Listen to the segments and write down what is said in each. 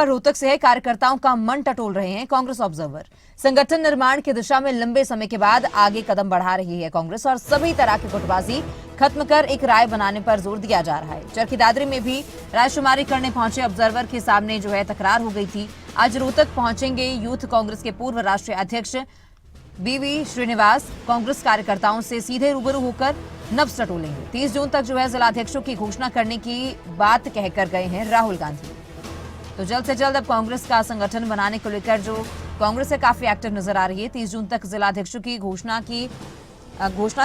रोहतक से है, कार्यकर्ताओं का मन टटोल रहे हैं कांग्रेस ऑब्जर्वर। संगठन निर्माण की दिशा में लंबे समय के बाद आगे कदम बढ़ा रही है कांग्रेस और सभी तरह की गुटबाजी खत्म कर एक राय बनाने पर जोर दिया जा रहा है। चरखी दादरी में भी रायशुमारी करने पहुंचे ऑब्जर्वर के सामने तकरार हो गई थी। आज रोहतक पहुंचेंगे यूथ कांग्रेस के पूर्व राष्ट्रीय अध्यक्ष बीवी श्रीनिवास। कांग्रेस कार्यकर्ताओं से सीधे रूबरू होकर नब्ज टटोलेंगे। 30 जून तक जिलाध्यक्षों की घोषणा करने की बात कहकर गए हैं राहुल गांधी। तो जल्द से जल्द अब कांग्रेस का संगठन बनाने को लेकर कांग्रेस है काफी एक्टिव नजर आ रही है। 30 जून तक जिलाध्यक्षों की घोषणा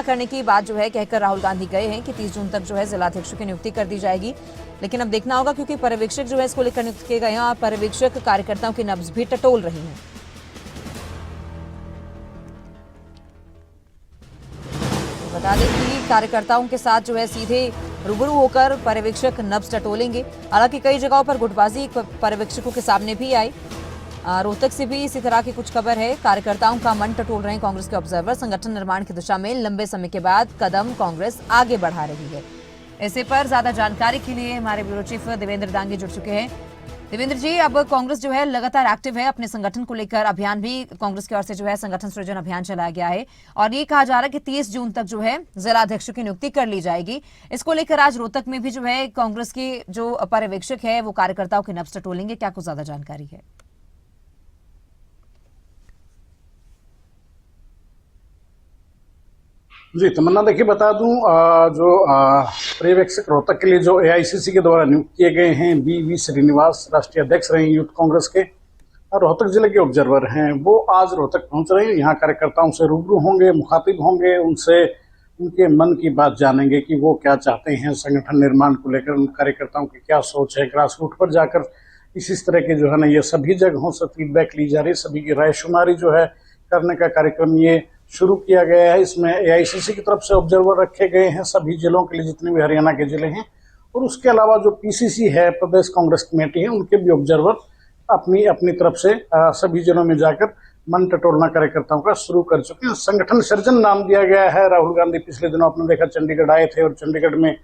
करने की बात कहकर राहुल गांधी गए हैं कि 30 जून तक जिलाध्यक्षों की नियुक्ति कर दी जाएगी। लेकिन अब देखना होगा क्योंकि पर्यवेक्षक इसको लेकर नियुक्त किए गए हैं और पर्यवेक्षक कार्यकर्ताओं की नब्ज भी टटोल रही है। बता दें कि कार्यकर्ताओं के साथ सीधे रूबरू होकर पर्यवेक्षक नब्ज टटोलेंगे। हालांकि कई जगहों पर गुटबाजी पर्यवेक्षकों के सामने भी आई। रोहतक से भी इसी तरह की कुछ खबर है। कार्यकर्ताओं का मन टटोल रहे हैं कांग्रेस के ऑब्जर्वर। संगठन निर्माण की दिशा में लंबे समय के बाद कदम कांग्रेस आगे बढ़ा रही है। इसी पर ज्यादा जानकारी के लिए हमारे ब्यूरो चीफ देवेंद्र दांगे जुड़ चुके हैं। देवेंद्र जी, अब कांग्रेस लगातार एक्टिव है अपने संगठन को लेकर। अभियान भी कांग्रेस की ओर से संगठन सृजन अभियान चलाया गया है और ये कहा जा रहा है कि 30 जून तक जिलाध्यक्षों की नियुक्ति कर ली जाएगी। इसको लेकर आज रोहतक में भी कांग्रेस के पर्यवेक्षक है वो कार्यकर्ताओं की नब्ज टटोलेंगे। क्या कुछ ज्यादा जानकारी है? जी तमन्ना, देखिए बता दूं, पर्यवेक्षक रोहतक के लिए जो एआईसीसी के द्वारा नियुक्त किए गए हैं बीवी श्रीनिवास, राष्ट्रीय अध्यक्ष रहे यूथ कांग्रेस के और रोहतक जिले के ऑब्जर्वर हैं, वो आज रोहतक पहुंच रहे हैं। यहाँ कार्यकर्ताओं से रूबरू होंगे, मुखातिब होंगे, उनसे उनके मन की बात जानेंगे कि वो क्या चाहते हैं संगठन निर्माण को लेकर, उन कार्यकर्ताओं की क्या सोच है। ग्रास रूट पर जाकर इस तरह के ये सभी जगहों से फीडबैक ली जा रही है। सभी की रायशुमारी करने का कार्यक्रम ये शुरू किया गया है। इसमें एआईसीसी की तरफ से ऑब्जर्वर रखे गए हैं सभी जिलों के लिए, जितने भी हरियाणा के जिले हैं, और उसके अलावा जो पीसीसी है, प्रदेश कांग्रेस कमेटी है, उनके भी ऑब्जर्वर अपनी अपनी तरफ से सभी जिलों में जाकर मन टटोलना कार्यकर्ताओं का शुरू कर चुके हैं। संगठन सृजन नाम दिया गया है। राहुल गांधी पिछले दिनों आपने देखा चंडीगढ़ आए थे और चंडीगढ़ में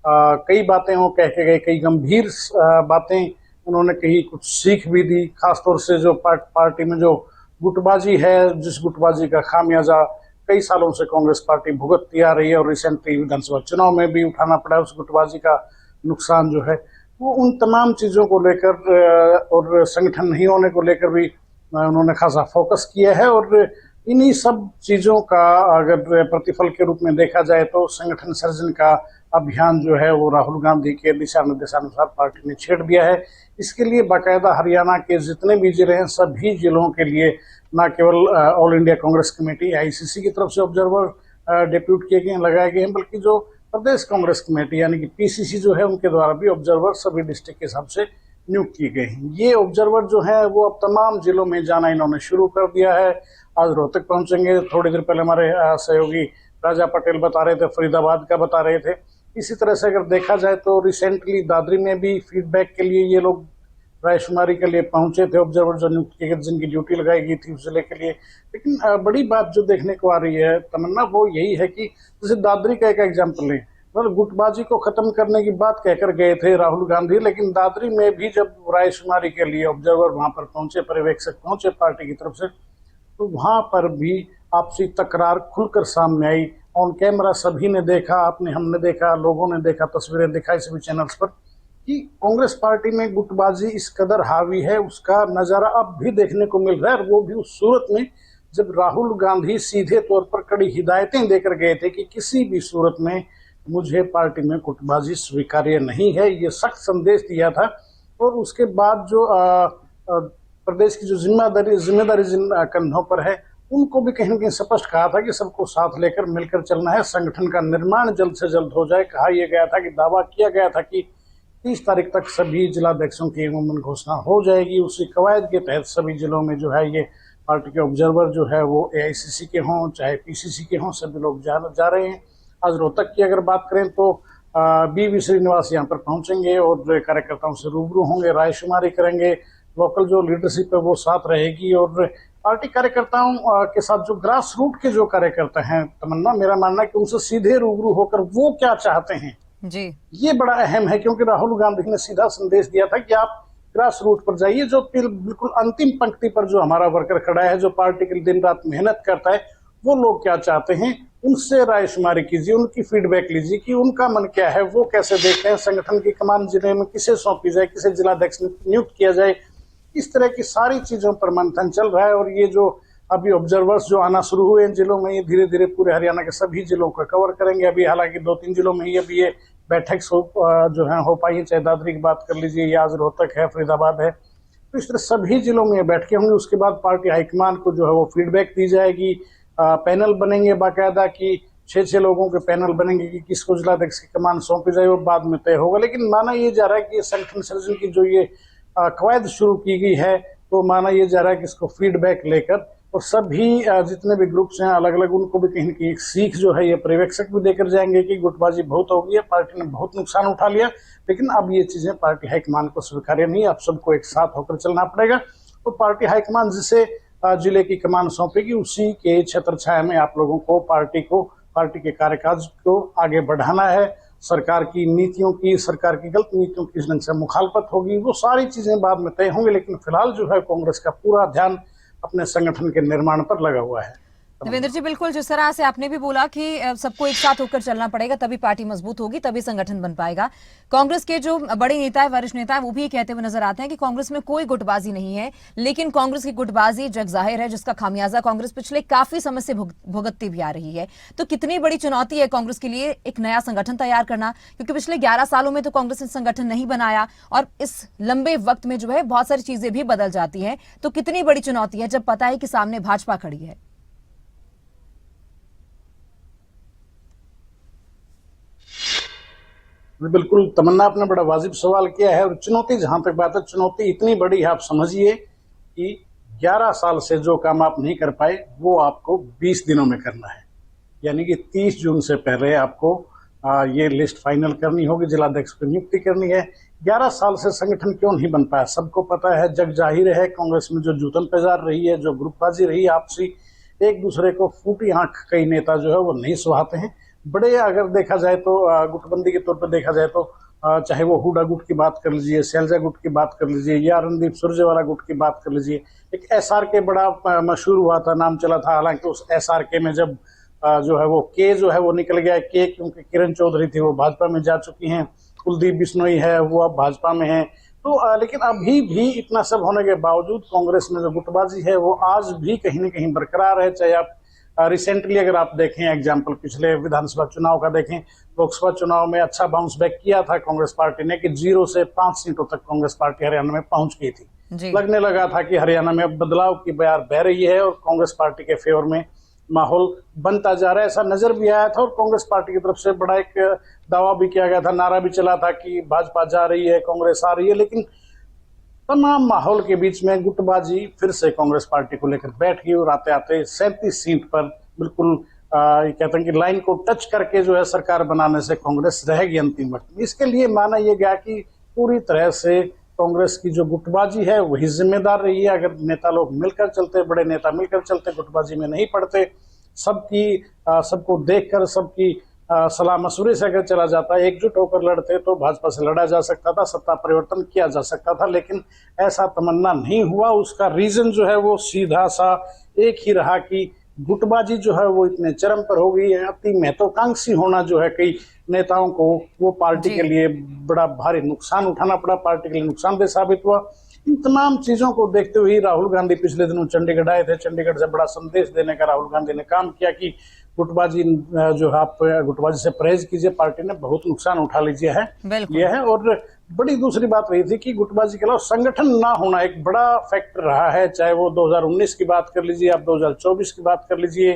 कई बातें वो कह के गए, कई गंभीर बातें उन्होंने कही, कुछ सीख भी दी। खासतौर से जो पार्टी में जो गुटबाजी है, जिस गुटबाजी का खामियाजा कई सालों से कांग्रेस पार्टी भुगतती आ रही है और रिसेंटली विधानसभा चुनाव में भी उठाना पड़ा उस गुटबाजी का नुकसान वो उन तमाम चीजों को लेकर और संगठन नहीं होने को लेकर भी उन्होंने खासा फोकस किया है। और इन्हीं सब चीजों का अगर प्रतिफल के रूप में देखा जाए तो संगठन सर्जन का अभियान वो राहुल गांधी के दिशा निर्देशानुसार पार्टी ने छेड़ दिया है। इसके लिए बाकायदा हरियाणा के जितने भी जिले हैं, सभी जिलों के लिए न केवल all India Congress committee ICC की तरफ से ऑब्जर्वर डिप्यूट किए गए, लगाए गए हैं, बल्कि जो प्रदेश कांग्रेस कमेटी यानी कि पीसीसी उनके द्वारा भी ऑब्जर्वर सभी डिस्ट्रिक्ट के हिसाब से नियुक्त किए गए हैं। ये ऑब्जर्वर है वो अब तमाम जिलों में जाना इन्होंने शुरू कर दिया है। आज रोहतक पहुंचेंगे। थोड़ी देर पहले हमारे सहयोगी राजा पटेल बता रहे थे, फरीदाबाद का बता रहे थे। इसी तरह से अगर देखा जाए तो रिसेंटली दादरी में भी फीडबैक के लिए ये लोग रायशुमारी के लिए पहुंचे थे, ऑब्जर्वर जो नियुक्त किए गए, जिनकी ड्यूटी लगाई गई थी उस जिले के लिए। लेकिन बड़ी बात जो देखने को आ रही है तमन्ना, वो यही है कि जैसे दादरी का एक एग्जाम्पल लें, मतलब गुटबाजी को खत्म करने की बात कहकर गए थे राहुल गांधी, लेकिन दादरी में भी जब रायशुमारी के लिए ऑब्जर्वर वहां पर पहुंचे, पर्यवेक्षक पहुंचे पार्टी की तरफ से, तो वहां पर भी आपसी तकरार खुलकर सामने आई। ऑन कैमरा सभी ने देखा, हमने देखा, लोगों ने देखा, तस्वीरें दिखाई सभी चैनल्स पर कि कांग्रेस पार्टी में गुटबाजी इस कदर हावी है, उसका नजारा अब भी देखने को मिल रहा है। और वो भी उस सूरत में जब राहुल गांधी सीधे तौर पर कड़ी हिदायतें देकर गए थे कि किसी भी सूरत में मुझे पार्टी में गुटबाजी स्वीकार्य नहीं है, ये सख्त संदेश दिया था। और उसके बाद जो प्रदेश की जो जिम्मेदारी जिन कंधों पर है, उनको भी कहीं न कहीं स्पष्ट कहा था कि सबको साथ लेकर मिलकर चलना है, संगठन का निर्माण जल्द से जल्द हो जाए। कहा यह गया था कि दावा किया गया था कि 30 तारीख तक सभी जिलाध्यक्षों की अमूमन घोषणा हो जाएगी। उसी कवायद के तहत सभी जिलों में ये पार्टी के ऑब्जर्वर वो एआईसीसी के हों चाहे पीसीसी के हों, सभी लोग जा रहे हैं। आज रोहतक की अगर बात करें तो बीवी श्रीनिवास यहाँ पर पहुंचेंगे और कार्यकर्ताओं से रूबरू होंगे, रायशुमारी करेंगे। लोकल जो लीडरशिप है वो साथ रहेगी और पार्टी कार्यकर्ताओं के साथ जो ग्रास रूट के जो कार्यकर्ता हैं तमन्ना, मेरा मानना है कि उनसे सीधे रूबरू होकर वो क्या चाहते हैं जी, ये बड़ा अहम है। क्योंकि राहुल गांधी ने सीधा संदेश दिया था कि आप ग्रास रूट पर जाइए, जो बिल्कुल अंतिम पंक्ति पर जो हमारा वर्कर खड़ा है, जो पार्टी के लिए दिन रात मेहनत करता है, वो लोग क्या चाहते हैं, उनसे रायशुमारी कीजिए, उनकी फीडबैक लीजिए कि उनका मन क्या है, वो कैसे देखते हैं, संगठन की कमान जिले में किसे सौंपी जाए, किसे जिलाध्यक्ष नियुक्त किया जाए, इस तरह की सारी चीजों पर मंथन चल रहा है। और ये जो अभी ऑब्जर्वर्स जो आना शुरू हुए इन जिलों में, ये धीरे धीरे पूरे हरियाणा के सभी जिलों को कवर करेंगे। अभी हालांकि 2-3 जिलों में ही अभी ये बैठक जो है हो पाई है, चाहे दादरी की बात कर लीजिए या आज रोहतक है, फरीदाबाद है, तो इस तरह सभी जिलों में बैठकें होंगी। उसके बाद पार्टी हाईकमान को जो है वो फीडबैक दी जाएगी, पैनल बनेंगे बाकायदा की 6-6 लोगों के पैनल बनेंगे कि किसको जिलाध्यक्ष की कमान सौंपी जाए, वो बाद में तय होगा। लेकिन माना ये जा रहा है कि ये संगठन सृजन की जो ये कवायद शुरू की गई है, तो माना ये जा रहा है कि इसको फीडबैक लेकर और सभी जितने भी ग्रुप्स हैं अलग अलग, उनको भी कहीं न कहीं एक सीख जो है ये पर्यवेक्षक भी देकर जाएंगे कि गुटबाजी बहुत हो गई है, पार्टी ने बहुत नुकसान उठा लिया, लेकिन अब ये चीजें पार्टी हाईकमान को स्वीकार्य नहीं, अब सबको एक साथ होकर चलना पड़ेगा। तो पार्टी हाईकमान जिसे जिले की कमान सौंपेगी, उसी के छत्र छाया में आप लोगों को पार्टी के कार्यकाज को आगे बढ़ाना है। सरकार की नीतियों की, सरकार की गलत नीतियों की ढंग से मुखालफत होगी, वो सारी चीजें बाद में तय होंगी। लेकिन फिलहाल जो है कांग्रेस का पूरा ध्यान अपने संगठन के निर्माण पर लगा हुआ है। देवेंद्र जी, बिल्कुल जिस तरह से आपने भी बोला कि सबको एक साथ होकर चलना पड़ेगा, तभी पार्टी मजबूत होगी, तभी संगठन बन पाएगा। कांग्रेस के जो बड़े नेता है, वरिष्ठ नेता है, वो भी ये कहते हुए नजर आते हैं कि कांग्रेस में कोई गुटबाजी नहीं है, लेकिन कांग्रेस की गुटबाजी जग जाहिर है, जिसका खामियाजा कांग्रेस पिछले काफी समय से भुगतती भी आ रही है। तो कितनी बड़ी चुनौती है कांग्रेस के लिए एक नया संगठन तैयार करना, क्योंकि पिछले 11 सालों में तो कांग्रेस ने संगठन नहीं बनाया और इस लंबे वक्त में जो है बहुत सारी चीजें भी बदल जाती हैं। तो कितनी बड़ी चुनौती है जब पता है कि सामने भाजपा खड़ी है। बिल्कुल, तमन्ना आपने बड़ा वाजिब सवाल किया है। और चुनौती, जहां तक बात है, चुनौती इतनी बड़ी है, आप समझिए कि 11 साल से जो काम आप नहीं कर पाए, वो आपको 20 दिनों में करना है। यानी कि 30 जून से पहले आपको ये लिस्ट फाइनल करनी होगी, जिलाध्यक्ष की नियुक्ति करनी है। 11 साल से संगठन क्यों नहीं बन पाया, सबको पता है, जग जाहिर है। कांग्रेस में जो जूतन पेजार रही है, जो ग्रुपबाजी रही, आपसी एक दूसरे को फूटी आंख कई नेता जो है वो नहीं सुहाते हैं। बड़े अगर देखा जाए तो गुटबंदी के तौर पर देखा जाए तो चाहे वो हुडा गुट की बात कर लीजिए, शैलजा गुट की बात कर लीजिए, या रणदीप सुरजेवाला गुट की बात कर लीजिए। एक SRK बड़ा मशहूर हुआ था, नाम चला था। हालांकि उस SRK में जब जो है वो के जो है वो निकल गया, के क्योंकि किरण चौधरी थी वो भाजपा में जा चुकी हैं, कुलदीप बिश्नोई है वो अब भाजपा में है। तो लेकिन अभी भी इतना सब होने के बावजूद कांग्रेस में जो गुटबाजी है वो आज भी कहीं न कहीं बरकरार है। चाहे आप रिसेंटली अगर आप देखें एग्जाम्पल, पिछले विधानसभा चुनाव का देखें, लोकसभा चुनाव में अच्छा बाउंस बैक किया था कांग्रेस पार्टी ने कि 0 से 5 सीटों तक कांग्रेस पार्टी हरियाणा में पहुंच गई थी। लगने लगा था कि हरियाणा में बदलाव की बयार बह रही है और कांग्रेस पार्टी के फेवर में माहौल बनता जा रहा है, ऐसा नजर भी आया था। और कांग्रेस पार्टी की तरफ से बड़ा एक दावा भी किया गया था, नारा भी चला था कि भाजपा जा रही है, कांग्रेस आ रही है। लेकिन तमाम माहौल के बीच में गुटबाजी फिर से कांग्रेस पार्टी को लेकर बैठ गई और आते आते 37 सीट पर बिल्कुल कहते हैं कि लाइन को टच करके जो है सरकार बनाने से कांग्रेस रहेगी अंतिम वक्त में। इसके लिए माना यह गया कि पूरी तरह से कांग्रेस की जो गुटबाजी है वही जिम्मेदार रही है। अगर नेता लोग मिलकर चलते, बड़े नेता मिलकर चलते, गुटबाजी में नहीं पड़ते, सबको देखकर, सबकी सलाह मशवरे से अगर चला जाता, एकजुट होकर लड़ते, तो भाजपा से लड़ा जा सकता था, सत्ता परिवर्तन किया जा सकता था। लेकिन ऐसा तमन्ना नहीं हुआ। उसका रीजन जो है वो सीधा सा एक ही रहा कि गुटबाजी जो है वो इतने चरम पर हो गई है। अति महत्वाकांक्षी होना जो है कई नेताओं को, वो पार्टी के लिए बड़ा भारी नुकसान उठाना पड़ा, पार्टी के लिए नुकसानदेह साबित हुआ। इन तमाम चीजों को देखते हुए राहुल गांधी पिछले दिनों चंडीगढ़ आए थे। चंडीगढ़ से बड़ा संदेश देने का राहुल गांधी ने काम किया कि गुटबाजी जो है, आप गुटबाजी से परहेज कीजिए, पार्टी ने बहुत नुकसान उठा लीजिए है, यह है। और बड़ी दूसरी बात रही थी कि गुटबाजी के अलावा संगठन ना होना एक बड़ा फैक्टर रहा है। चाहे वो 2019 की बात कर लीजिए, आप 2024 की बात कर लीजिए,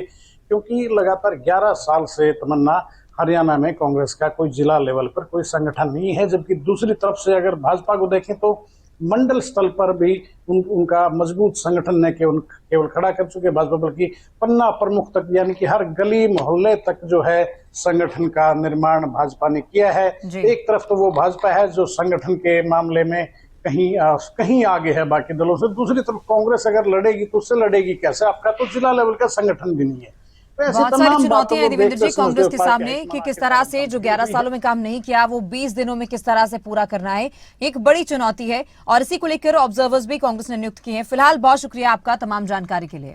क्योंकि लगातार 11 साल से तमन्ना हरियाणा में कांग्रेस का कोई जिला लेवल पर कोई संगठन नहीं है। जबकि दूसरी तरफ से अगर भाजपा को देखें तो मंडल स्थल पर भी उनका मजबूत संगठन ने केवल खड़ा कर चुके भाजपा, बल्कि पन्ना प्रमुख तक, यानी कि हर गली मोहल्ले तक जो है संगठन का निर्माण भाजपा ने किया है। एक तरफ तो वो भाजपा है जो संगठन के मामले में कहीं आगे है बाकी दलों से, दूसरी तरफ कांग्रेस अगर लड़ेगी तो उससे लड़ेगी कैसे? आपका तो जिला लेवल का संगठन भी नहीं है। तो ऐसे बहुत सारी तमाम चुनौतियां बातों हैं को देवेंद्र जी देखकर कांग्रेस के समझौता सामने क्या कि एक किस बना तरह के से जो रखना 11 जरूरी सालों है। में काम नहीं किया वो 20 दिनों में किस तरह से पूरा करना है, एक बड़ी चुनौती है और इसी को लेकर ऑब्जर्वर्स भी कांग्रेस ने नियुक्त किए हैं। फिलहाल बहुत शुक्रिया आपका तमाम जानकारी के लिए।